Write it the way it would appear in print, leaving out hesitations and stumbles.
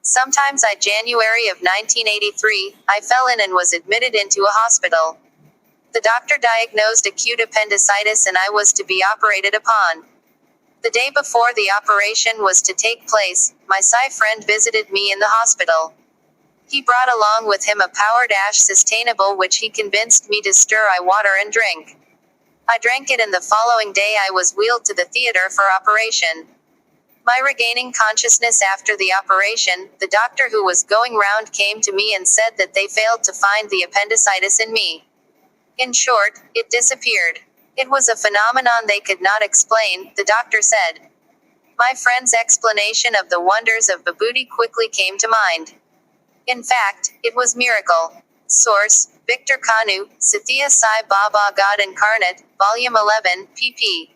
Sometimes I January of 1983, I fell in and was admitted into a hospital. The doctor diagnosed acute appendicitis and I was to be operated upon. The day before the operation was to take place, my Psi friend visited me in the hospital. He brought along with him a Power Dash Sustainable which he convinced me to stir water and drink. I drank it and the following day I was wheeled to the theater for operation. My regaining consciousness after the operation, the doctor who was going round came to me and said that they failed to find the appendicitis in me. In short, it disappeared. It was a phenomenon they could not explain, the doctor said. My friend's explanation of the wonders of Vibhuti quickly came to mind. In fact, it was miracle. Source: Victor Kanu, Sathya Sai Baba God Incarnate, Volume 11, pp.